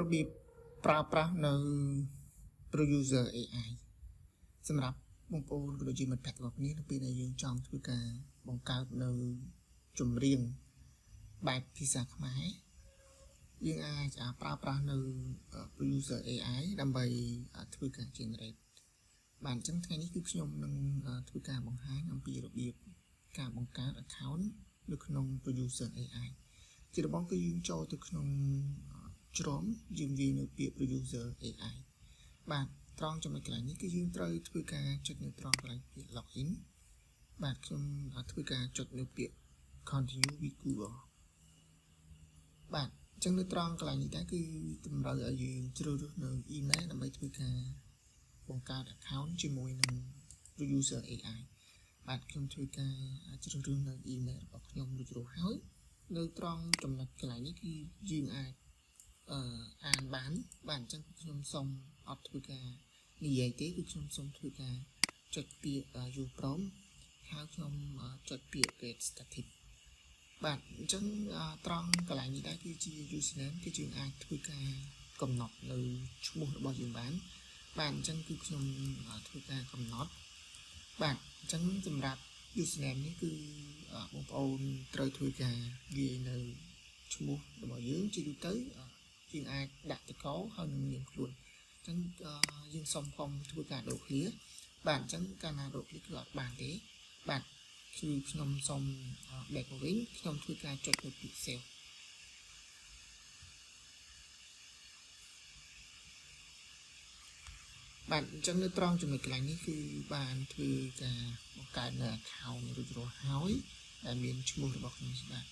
របៀបប្រើប្រាស់នៅ producer AI សម្រាប់បងប្អូនក៏ដូចជាមិត្តភក្តិរបស់គ្នានៅពេលដែលយើងចង់ធ្វើការបង្កើតនៅចម្រៀងបែបភាសាខ្មែរយើងអាចប្រើប្រាស់នៅ producer AI ដើម្បីធ្វើការ generate បាទអញ្ចឹងថ្ងៃនេះគឺខ្ញុំនឹងធ្វើការបង្ហាញអំពីរបៀបការបង្កើត account នៅក្នុង producer AI ជាដំបូងគឺយើងចូលទៅក្នុងជ្រុងយើងវាយនៅពាក្យ producer AI បាទត្រង់ចំណុចកន្លែងនេះគឺយើងត្រូវធ្វើការចុចនៅត្រង់កន្លែងពាក្យ login បាទខ្ញុំធ្វើការចុចនៅពាក្យ continue with Google បាទអញ្ចឹងនៅត្រង់កន្លែងនេះដែរគឺតម្រូវឲ្យយើងជ្រើសរើសនៅ email ដើម្បីធ្វើការបង្កើត account ជាមួយនឹង producer AI បាទខ្ញុំធ្វើការជ្រើសរើសនៅ email របស់ខ្ញុំរួចរាល់ហើយនៅត្រង់ចំណុចកន្លែងនេះគឺយើងអាចអានបានបាទអញ្ចឹងខ្ញុំសូមអត់ធ្វើការនិយាយទេគឺខ្ញុំសូមធ្វើការចុចពាក្យ use prompt ហើយខ្ញុំចុចពាក្យ get started បាទអញ្ចឹងត្រង់កន្លែងនេះដែរគឺជា username គឺយើងអាចធ្វើការកំណត់នៅឈ្មោះរបស់យើងបានបាទអញ្ចឹងគឺខ្ញុំធ្វើការកំណត់បាទអញ្ចឹងសម្រាប់ username នេះគឺបងប្អូនត្រូវធ្វើការវាយនៅឈ្មោះរបស់យើងជាទូទៅយើងអាចដាក់តកហើយនឹងនាមខ្លួនអញ្ចឹងយើងសុំខំធ្វើការដូរឃ្លាបាទអញ្ចឹងកាលណាដូរឃ្លាគឺអត់បានទេបាទគឺខ្ញុំសុំ back មកវិញខ្ញុំធ្វើការចុចនៅពាក្យ save បាទអញ្ចឹងនៅត្រង់ចំណុចកន្លែងនេះគឺបានធ្វើការបង្កើតនៅ account រួចរាល់ហើយដែលមានឈ្មោះរបស់ខ្ញុំបាទ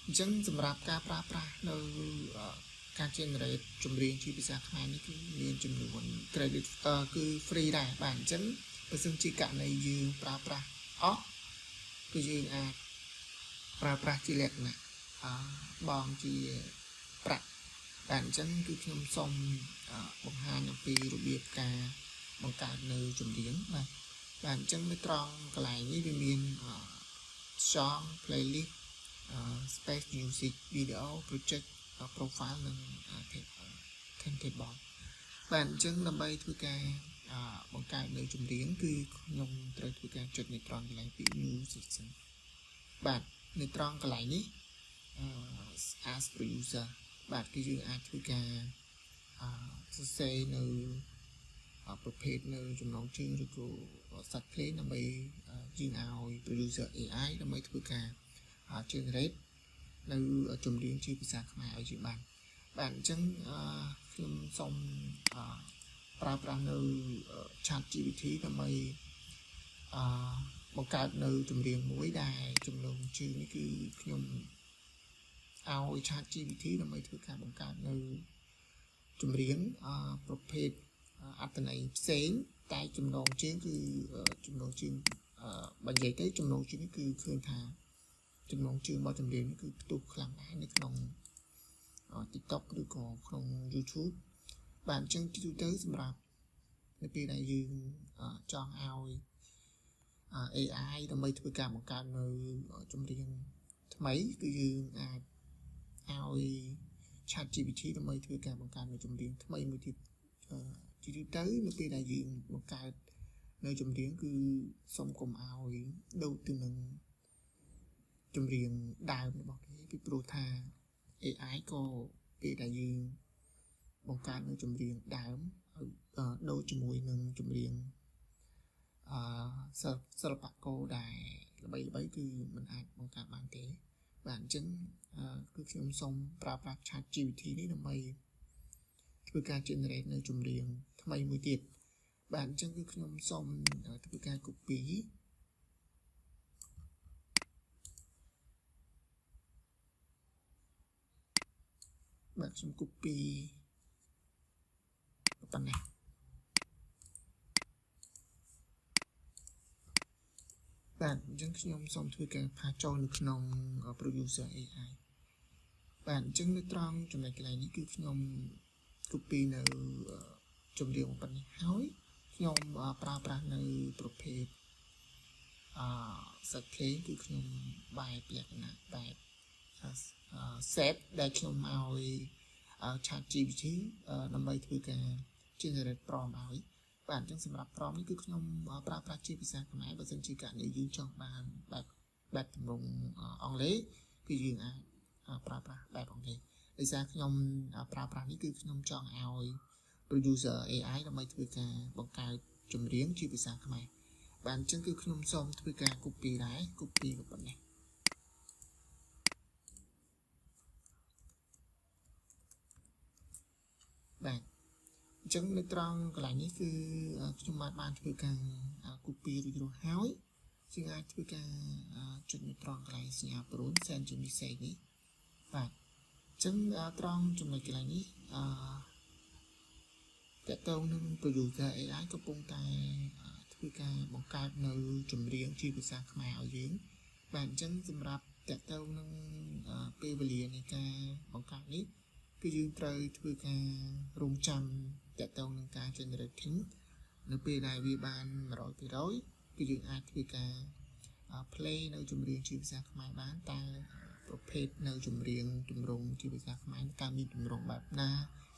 អញ្ចឹងសម្រាប់ការប្រើប្រាស់នៅការ generate ចម្រៀងជាភាសាខ្មែរនេះគឺមានចំនួន credit គឺ free ដែរបាទអញ្ចឹងបើសិនជាករណីយើងប្រើប្រាស់អស់គឺយើងអាចប្រើប្រាស់ជាលក្ខណៈបងជាប្រាក់បាទអញ្ចឹងគឺខ្ញុំសូមបង្ហាញអំពីរបៀបការបង្កើតនៅចម្រៀងបាទអញ្ចឹងនៅត្រង់កន្លែងនេះវាមាន song playlist space music video project profile និង table បាទអញ្ចឹងដើម្បីធ្វើការបង្កើតនៅចម្រៀងគឺខ្ញុំត្រូវធ្វើការចុចនៅត្រង់កន្លែងពាក្យ new section បាទនៅត្រង់កន្លែងនេះas producer បាទគឺយើងអាចធ្វើការសរសេរនៅប្រភេទនៅចំណងជើងឬក៏សាច់ភ្លេងដើម្បីយើងឲ្យ producer AI ដើម្បីធ្វើការ generate នៅចម្រៀងជាភាសាខ្មែរឲ្យជាបានបាទអញ្ចឹងខ្ញុំសូមប្រើប្រាស់នៅ chat GPT ដើម្បីបង្កើតនៅចម្រៀងមួយដែលចំណងជើងនេះគឺខ្ញុំឲ្យ chat GPT ដើម្បីធ្វើការបង្កើតនៅចម្រៀងប្រភេទអត្ថន័យផ្សេងតែចំណងជើងគឺចំណងជើងបើនិយាយទៅចំណងជើងនេះគឺឃើញថាចំណងជើងរបស់ចម្រៀងនេះគឺផ្ទុះខ្លាំងដែរនៅក្នុង TikTok ឬក៏ក្នុង YouTube បាទអញ្ចឹងទីទៅសម្រាប់នៅពេលដែលយើងចង់ឲ្យ AI ដើម្បីធ្វើការបង្កើតនៅចម្រៀងថ្មីគឺយើងអាចឲ្យ ChatGPT ដើម្បីធ្វើការបង្កើតនៅចម្រៀងថ្មីមួយទៀតជាទូទៅនៅពេលដែលយើងបង្កើតនៅចម្រៀងគឺសូមកុំឲ្យដូចទៅនឹងចម្រៀងដើមរបស់គេពីព្រោះថា AI ក៏ពេលដែលយើងបង្កើតនៅចម្រៀងដើមដូចជាមួយនឹងចម្រៀងសិល្បករដែលល្បីៗគឺมันអាចបង្កើតបានទេបាទអញ្ចឹងគឺខ្ញុំសូមប្រើប្រាស់ Chat GPT នេះដើម្បីធ្វើការ generate នៅចម្រៀងថ្មីមួយទៀតបាទអញ្ចឹងគឺខ្ញុំសូមធ្វើការ copy បាទខ្ញុំ copy ប៉ុណ្ណេះបាទអញ្ចឹងខ្ញុំសូមធ្វើការផាសចូលនៅក្នុង producer AI បាទអញ្ចឹងនៅត្រង់ចំណុចកន្លែងនេះគឺខ្ញុំ copy នៅចម្រៀងប៉ុណ្ណេះហើយខ្ញុំប្រើប្រាស់នៅប្រភេទសាច់ភ្លេងគឺខ្ញុំបែបលក្ខណៈបែប set ដែលខ្ញុំឲ្យ ChatGPT ដើម្បីធ្វើការ generate prompt ឲ្យបាទអញ្ចឹងសម្រាប់ prompt នេះគឺខ្ញុំប្រើប្រាស់ជាភាសាខ្មែរបើសិនជាករណីយើងចង់បានបែបទម្រង់អង់គ្លេសគឺយើងអាចប្រើប្រាស់បែបអង់គ្លេសដោយសារខ្ញុំប្រើប្រាស់នេះគឺខ្ញុំចង់ឲ្យ producer AI ដើម្បីធ្វើការបង្កើតចម្រៀងជាភាសាខ្មែរបាទអញ្ចឹងគឺខ្ញុំសូមធ្វើការ copy ដែរ copy ក៏ប៉ុណ្ណេះបាទអញ្ចឹងនៅត្រង់កន្លែងនេះគឺខ្ញុំបានធ្វើការ copy រួចរាល់ហើយជាងអាចធ្វើការចុចនៅត្រង់កន្លែងសញ្ញាប្រូន send ជា message នេះបាទអញ្ចឹងត្រង់ចំណុចកន្លែងនេះតើតើនឹង producer AI កំពុងតែធ្វើការបង្កើតនៅចម្រៀងជាភាសាខ្មែរឲ្យយើងបាទអញ្ចឹងសម្រាប់តើតើនឹងពេលវេលានៃការបង្កើតនេះគឺយើងត្រូវធ្វើការរងចាំតើតើនឹងការ generating នៅពេលដែលវាបាន 100% គឺយើងអាចធ្វើការ play នៅចម្រៀងជាភាសាខ្មែរបានតើប្រភេទនៅចម្រៀងទម្រង់ជាភាសាខ្មែរតើមានទម្រង់បែបណា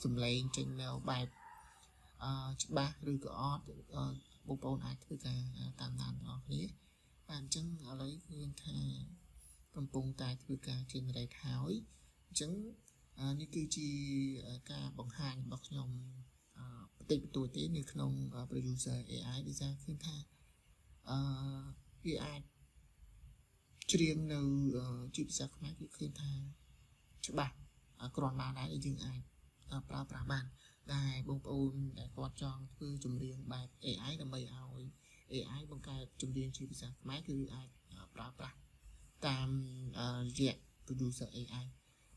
សំឡេងចេញនៅបែបច្បាស់ឬក៏អត់បងប្អូនអាចធ្វើការតាមដានបងប្អូនគ្នាបាទអញ្ចឹងឥឡូវឃើញថាកំពុងតែធ្វើការ generate ហើយអញ្ចឹងនេះគឺជាការបង្ហាញរបស់ខ្ញុំបន្តិចបន្តួចទេនៅក្នុង producer AI ដែលថាឃើញថាវាអាចច្រៀងនៅជាភាសាខ្មែរគឺឃើញថាច្បាស់គ្រាន់បានដែរយើងអាចប្រើប្រាស់បានដែលបងប្អូនដែលគាត់ចង់ធ្វើចម្រៀងបែប AI ដើម្បីឲ្យ AI បង្កើតចម្រៀងជាភាសាខ្មែរគឺអាចប្រើប្រាស់តាមរយៈ producer AI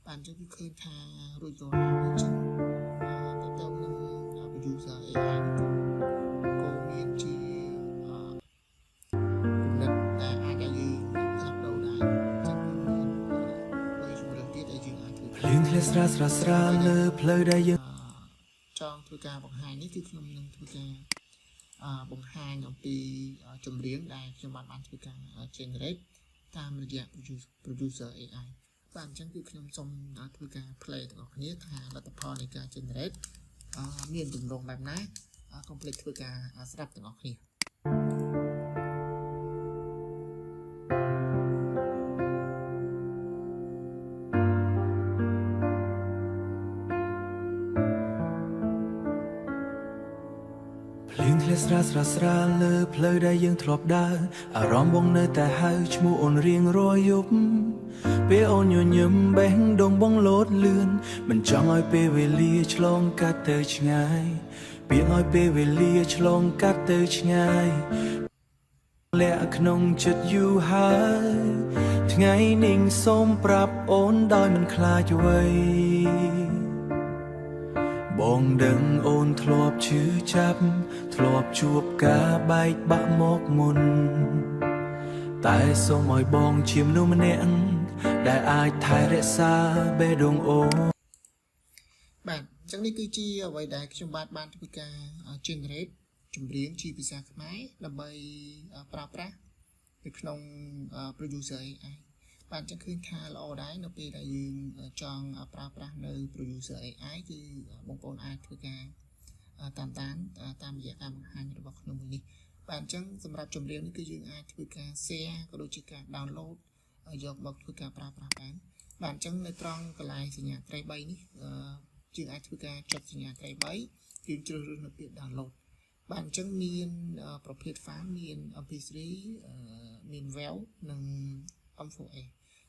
បាទអញ្ចឹងគឺឃើញថារួចរាល់ហើយអញ្ចឹងទៅនឹង producer AI ក៏មានជានិតតែអាចឲ្យយើងផ្លាស់ប្ដូរដែរអញ្ចឹងគឺមានបីជំរឿនទៀតដែលយើងអាចធ្វើភ្លៀងធ្លាក់ស្រាលលើផ្លូវដែលយើងចង់ធ្វើការបង្ហាញនេះគឺខ្ញុំនឹងធ្វើការបង្ហាញអំពីចម្រៀងដែលខ្ញុំបានធ្វើការ generate តាមរយៈ producer AI បាទអញ្ចឹងគឺខ្ញុំសូមធ្វើការ play ទាំងអស់គ្នាថាលទ្ធផលនៃការ generate មានទម្រង់បែបណាកុំភ្លេចធ្វើការស្ដាប់ទាំងអស់គ្នាភ្លៀងធ្លាក់ស្រាលលើផ្លូវដែលយើងធ្លាប់ដើរអារម្មណ៍បងនៅតែហៅឈ្មោះអូនរៀងរាល់យប់ពេលអូនញញឹមបេះដូងបងលោតលឿនមិនចង់ឲ្យពេលវេលាឆ្លងកាត់ទៅឆ្ងាយពាក្យឲ្យពេលវេលាឆ្លងកាត់ទៅឆ្ងាយលាក់ក្នុងចិត្តយូរហើយថ្ងៃនេះសូមប្រាប់អូនដោយមិនខ្លាចអ្វីបងដឹងអូនធ្លាប់ឈឺចាប់ធ្លាប់ជួបការបែកបាក់មកមុនតែសូមឲ្យបងជាមនុស្សម្នាក់ដែលអាចថែរក្សាបេះដូងអូនបាទអញ្ចឹងនេះគឺជាអ្វីដែលខ្ញុំបានធ្វើការ generate ចម្រៀងជាភាសាខ្មែរដើម្បីប្រើប្រាស់នៅក្នុង producer AI បាទអញ្ចឹងឃើញថាល្អដែរនៅពេលដែលយើងចង់ប្រើប្រាស់នៅ producer AI គឺបងប្អូនអាចធ្វើការតាមរយៈការបង្ហាញរបស់ខ្ញុំមួយនេះបាទអញ្ចឹងសម្រាប់ចម្រៀងនេះគឺយើងអាចធ្វើការ share ក៏ដូចជាការ download យកមកធ្វើការប្រើប្រាស់បានបាទអញ្ចឹងនៅត្រង់កន្លែងសញ្ញាត្រី3នេះយើងអាចធ្វើការចុចសញ្ញាត្រី3យើងជ្រើសរើសនៅពាក្យ download បាទអញ្ចឹងមានប្រភេទ file មាន MP3 មាន WAV និង M4A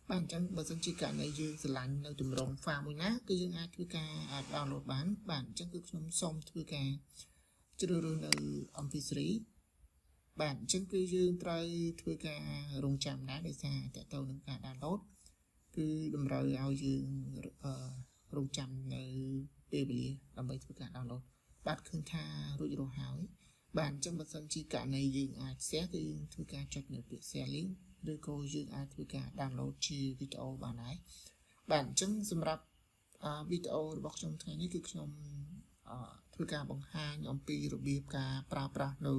បាទអញ្ចឹងបើសិនជាករណីយើងស្រឡាញ់នៅទម្រង់ file មួយណាគឺយើងអាចធ្វើការ download បានបាទអញ្ចឹងគឺខ្ញុំសូមធ្វើការជ្រើសរើសនៅ MP3 បាទអញ្ចឹងគឺយើងត្រូវធ្វើការរងចាំដែរដោយសារតើតើនឹងការ download គឺតម្រូវឲ្យយើងរងចាំនៅពេលវេលាដើម្បីធ្វើការ download បាទឃើញថារួចរាល់ហើយបាទអញ្ចឹងបើសិនជាករណីយើងអាច share គឺយើងធ្វើការចុចនៅពាក្យ share link ឬក៏យើងអាចធ្វើការ download ជាវីដេអូបានដែរបាទអញ្ចឹងសម្រាប់វីដេអូរបស់ខ្ញុំថ្ងៃនេះគឺខ្ញុំធ្វើការបង្ហាញអំពីរបៀបការប្រើប្រាស់នៅ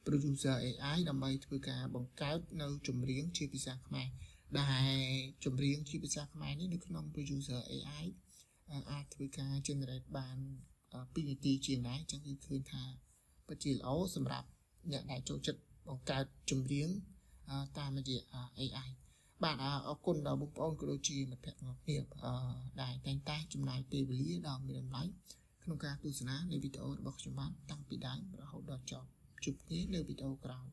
producer AI ដើម្បីធ្វើការបង្កើតនៅចម្រៀងជាភាសាខ្មែរដែលចម្រៀងជាភាសាខ្មែរនេះនៅក្នុង producer AI អាចធ្វើការ generate បាន2នាទីជាងដែរអញ្ចឹងគឺឃើញថាពិតជាល្អសម្រាប់អ្នកដែលចូលចិត្តបង្កើតចម្រៀងតាមរយៈ AI បាទអរគុណដល់បងប្អូនក៏ដូចជាមិត្តភក្តិទាំងអស់គ្នាដែលតែងតែចំណាយពេលវេលាដ៏មានតម្លៃក្នុងការទស្សនានៃវីដេអូរបស់ខ្ញុំបានតាំងពីដើមរហូតដល់ចប់ជួបគ្នានៅវីដេអូក្រោយ